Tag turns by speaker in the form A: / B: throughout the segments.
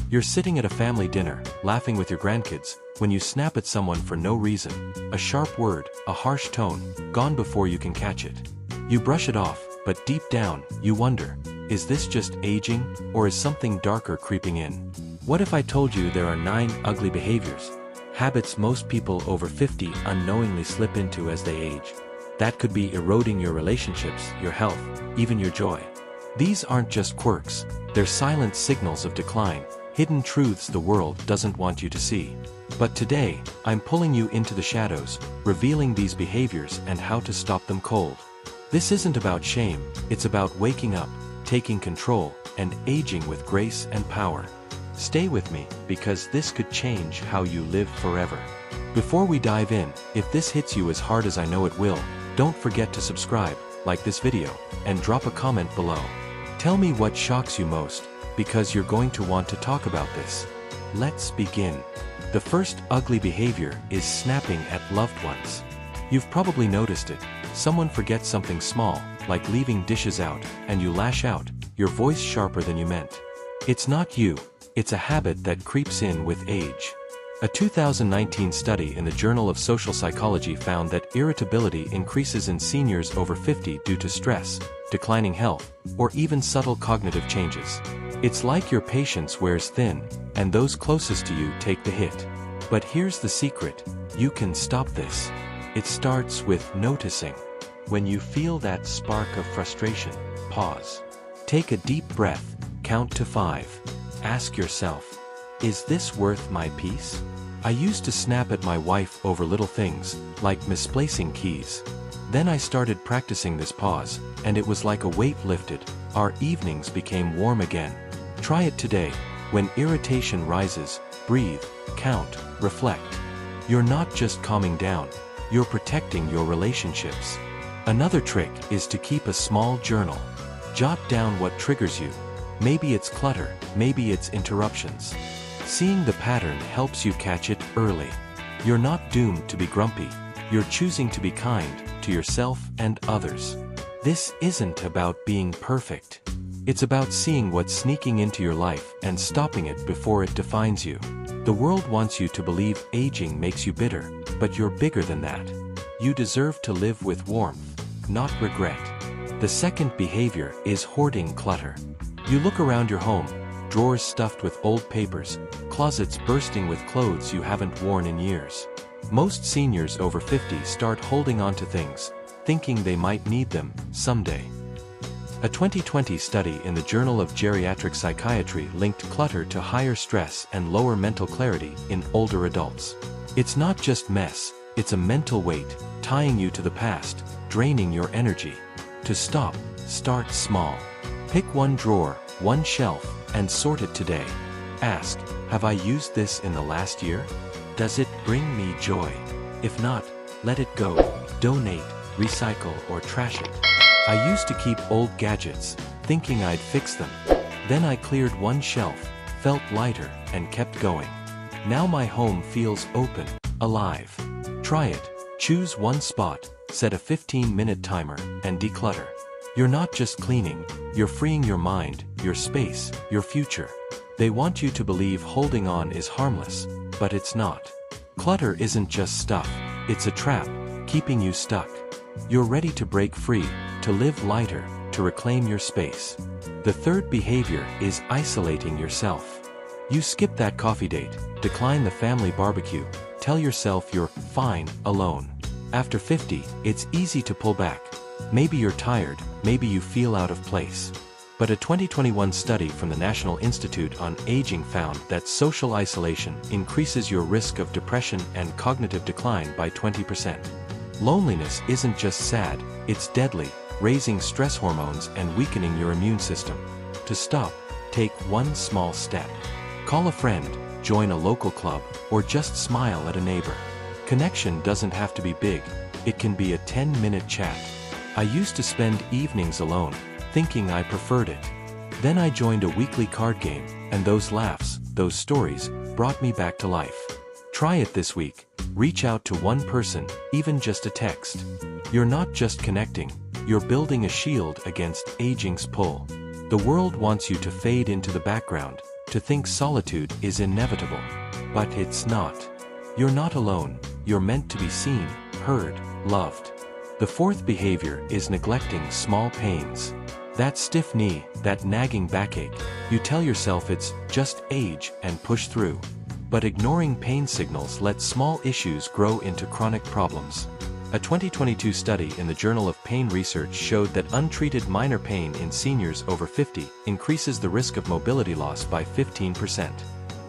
A: You're sitting at a family dinner, laughing with your grandkids, when you snap at someone for no reason. A sharp word, a harsh tone, gone before you can catch it. You brush it off, but deep down, you wonder, is this just aging, or is something darker creeping in? What if I told you there are 9 ugly behaviors, habits most people over 50 unknowingly slip into as they age? That could be eroding your relationships, your health, even your joy. These aren't just quirks, they're silent signals of decline, hidden truths the world doesn't want you to see. But today, I'm pulling you into the shadows, revealing these behaviors and how to stop them cold. This isn't about shame, it's about waking up, taking control, and aging with grace and power. Stay with me, because this could change how you live forever. Before we dive in, if this hits you as hard as I know it will, don't forget to subscribe, like this video, and drop a comment below. Tell me what shocks you most, because you're going to want to talk about this. Let's begin. The first ugly behavior is snapping at loved ones. You've probably noticed it. Someone forgets something small, like leaving dishes out, and you lash out, your voice sharper than you meant. It's not you, it's a habit that creeps in with age. A 2019 study in the Journal of Social Psychology found that irritability increases in seniors over 50 due to stress, declining health, or even subtle cognitive changes. It's like your patience wears thin, and those closest to you take the hit. But here's the secret, you can stop this. It starts with noticing. When you feel that spark of frustration, pause. Take a deep breath, count to 5. Ask yourself, is this worth my peace? I used to snap at my wife over little things, like misplacing keys. Then I started practicing this pause, and it was like a weight lifted. Our evenings became warm again. Try it today. When irritation rises, breathe, count, reflect. You're not just calming down, you're protecting your relationships. Another trick is to keep a small journal. Jot down what triggers you. Maybe it's clutter, maybe it's interruptions. Seeing the pattern helps you catch it early. You're not doomed to be grumpy, you're choosing to be kind to yourself and others. This isn't about being perfect. It's about seeing what's sneaking into your life and stopping it before it defines you. The world wants you to believe aging makes you bitter, but you're bigger than that. You deserve to live with warmth, not regret. The second behavior is hoarding clutter. You look around your home, drawers stuffed with old papers, closets bursting with clothes you haven't worn in years. Most seniors over 50 start holding on to things, thinking they might need them someday. A 2020 study in the Journal of Geriatric Psychiatry linked clutter to higher stress and lower mental clarity in older adults. It's not just mess, it's a mental weight, tying you to the past, draining your energy. To stop, start small. Pick one drawer, one shelf, and sort it today. Ask, have I used this in the last year? Does it bring me joy? If not, let it go. Donate, recycle, or trash it. I used to keep old gadgets, thinking I'd fix them. Then I cleared one shelf, felt lighter, and kept going. Now my home feels open, alive. Try it. Choose one spot, set a 15-minute timer, and declutter. You're not just cleaning, you're freeing your mind, your space, your future. They want you to believe holding on is harmless, but it's not. Clutter isn't just stuff, it's a trap, keeping you stuck. You're ready to break free, to live lighter, to reclaim your space. The third behavior is isolating yourself. You skip that coffee date, decline the family barbecue, tell yourself you're fine alone. After 50, it's easy to pull back. Maybe you're tired, maybe you feel out of place. But a 2021 study from the National Institute on Aging found that social isolation increases your risk of depression and cognitive decline by 20%. Loneliness isn't just sad, it's deadly, raising stress hormones and weakening your immune system. To stop, take one small step. Call a friend, join a local club, or just smile at a neighbor. Connection doesn't have to be big, it can be a 10-minute chat. I used to spend evenings alone, thinking I preferred it. Then I joined a weekly card game, and those laughs, those stories, brought me back to life. Try it this week. Reach out to one person, even just a text. You're not just connecting, you're building a shield against aging's pull. The world wants you to fade into the background, to think solitude is inevitable. But it's not. You're not alone, you're meant to be seen, heard, loved. The fourth behavior is neglecting small pains. That stiff knee, that nagging backache, you tell yourself it's just age and push through. But ignoring pain signals lets small issues grow into chronic problems. A 2022 study in the Journal of Pain Research showed that untreated minor pain in seniors over 50 increases the risk of mobility loss by 15%.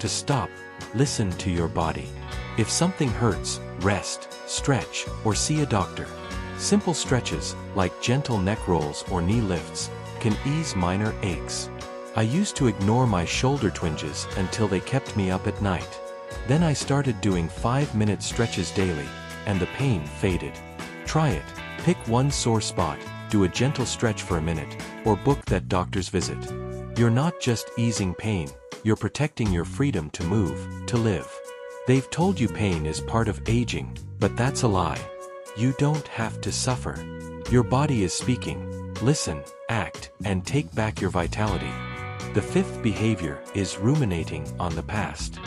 A: To stop, listen to your body. If something hurts, rest, stretch, or see a doctor. Simple stretches, like gentle neck rolls or knee lifts, can ease minor aches. I used to ignore my shoulder twinges until they kept me up at night. Then I started doing 5-minute stretches daily, and the pain faded. Try it. Pick one sore spot, do a gentle stretch for a minute, or book that doctor's visit. You're not just easing pain, you're protecting your freedom to move, to live. They've told you pain is part of aging, but that's a lie. You don't have to suffer. Your body is speaking. Listen, act, and take back your vitality. The fifth behavior is ruminating on the past.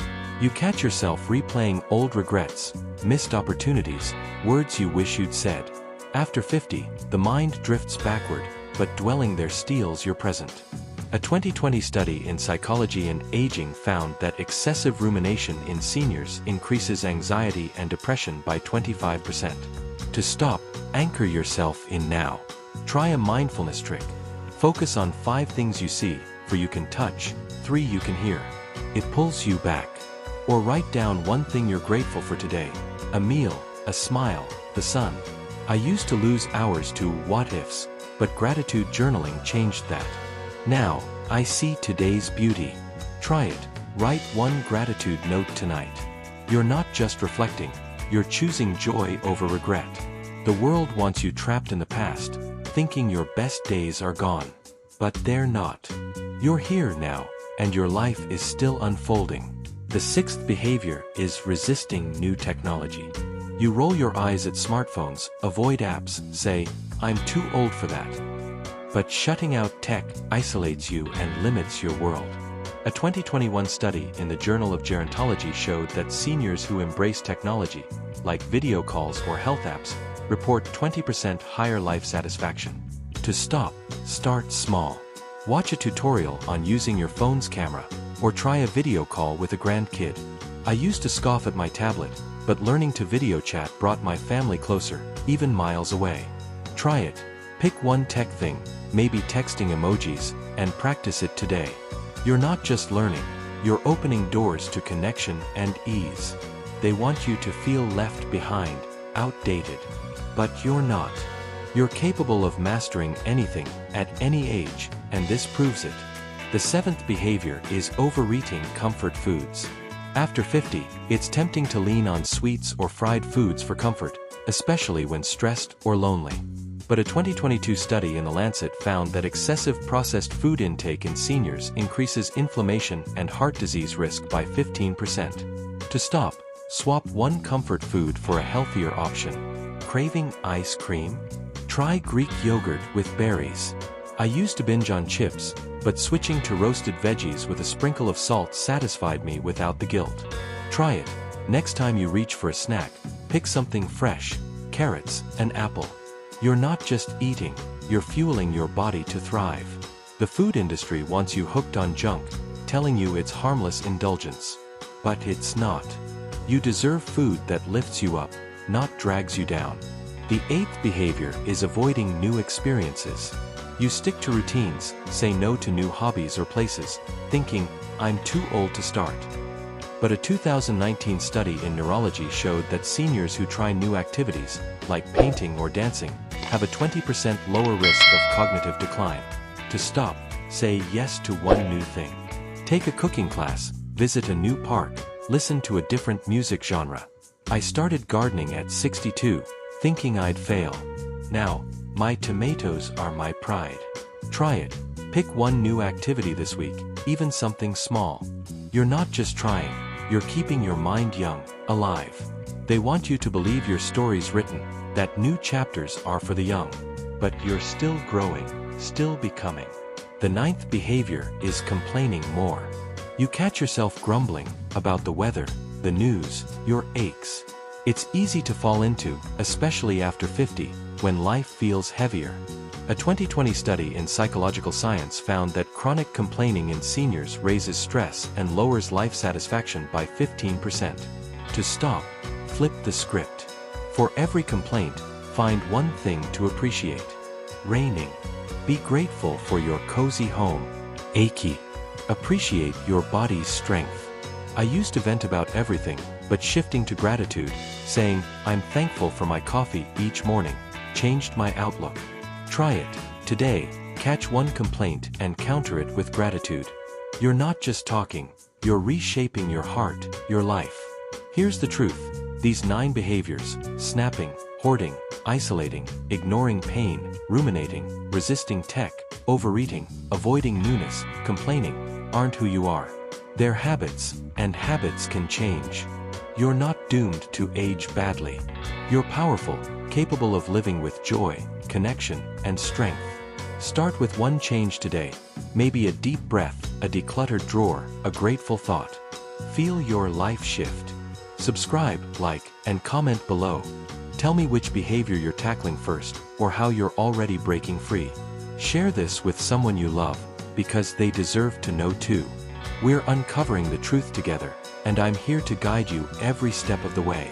A: You catch yourself replaying old regrets, missed opportunities, words you wish you'd said. After 50, the mind drifts backward, but dwelling there steals your present. A 2020 study in Psychology and Aging found that excessive rumination in seniors increases anxiety and depression by 25%. To stop, anchor yourself in now. Try a mindfulness trick. Focus on 5 things you see, 4 you can touch, 3 you can hear. It pulls you back. Or write down 1 thing you're grateful for today. A meal, a smile, the sun. I used to lose hours to what-ifs, but gratitude journaling changed that. Now, I see today's beauty. Try it. Write 1 gratitude note tonight. You're not just reflecting, you're choosing joy over regret. The world wants you trapped in the past, thinking your best days are gone. But they're not. You're here now, and your life is still unfolding. The 6th behavior is resisting new technology. You roll your eyes at smartphones, avoid apps, say, "I'm too old for that." But shutting out tech isolates you and limits your world. A 2021 study in the Journal of Gerontology showed that seniors who embrace technology, like video calls or health apps, report 20% higher life satisfaction. To stop, start small. Watch a tutorial on using your phone's camera, or try a video call with a grandkid. I used to scoff at my tablet, but learning to video chat brought my family closer, even miles away. Try it. Pick 1 tech thing, maybe texting emojis, and practice it today. You're not just learning, you're opening doors to connection and ease. They want you to feel left behind, outdated. But you're not. You're capable of mastering anything, at any age, and this proves it. The 7th behavior is overeating comfort foods. After 50, it's tempting to lean on sweets or fried foods for comfort, especially when stressed or lonely. But a 2022 study in The Lancet found that excessive processed food intake in seniors increases inflammation and heart disease risk by 15%. To stop, swap 1 comfort food for a healthier option. Craving ice cream? Try Greek yogurt with berries. I used to binge on chips, but switching to roasted veggies with a sprinkle of salt satisfied me without the guilt. Try it. Next time you reach for a snack, pick something fresh, carrots, an apple. You're not just eating, you're fueling your body to thrive. The food industry wants you hooked on junk, telling you it's harmless indulgence. But it's not. You deserve food that lifts you up, not drags you down. The 8th behavior is avoiding new experiences. You stick to routines, say no to new hobbies or places, thinking, "I'm too old to start." But a 2019 study in neurology showed that seniors who try new activities, like painting or dancing, have a 20% lower risk of cognitive decline. To stop, say yes to 1 new thing. Take a cooking class, visit a new park, listen to a different music genre. I started gardening at 62, thinking I'd fail. Now, my tomatoes are my pride. Try it. Pick 1 new activity this week, even something small. You're not just trying, you're keeping your mind young, alive. They want you to believe your story's written, that new chapters are for the young. But you're still growing, still becoming. The 9th behavior is complaining more. You catch yourself grumbling about the weather, the news, your aches. It's easy to fall into, especially after 50, when life feels heavier. A 2020 study in psychological science found that chronic complaining in seniors raises stress and lowers life satisfaction by 15%. To stop, flip the script. For every complaint, find one thing to appreciate. Raining. Be grateful for your cozy home. Achy. Appreciate your body's strength. I used to vent about everything, but shifting to gratitude, saying, "I'm thankful for my coffee each morning," changed my outlook. Try it. Today, catch one complaint and counter it with gratitude. You're not just talking, you're reshaping your heart, your life. Here's the truth. These 9 behaviors, snapping, hoarding, isolating, ignoring pain, ruminating, resisting tech, overeating, avoiding newness, complaining, aren't who you are. They're habits, and habits can change. You're not doomed to age badly. You're powerful, capable of living with joy, connection, and strength. Start with one change today. Maybe a deep breath, a decluttered drawer, a grateful thought. Feel your life shift. Subscribe, like, and comment below. Tell me which behavior you're tackling first, or how you're already breaking free. Share this with someone you love, because they deserve to know too. We're uncovering the truth together, and I'm here to guide you every step of the way.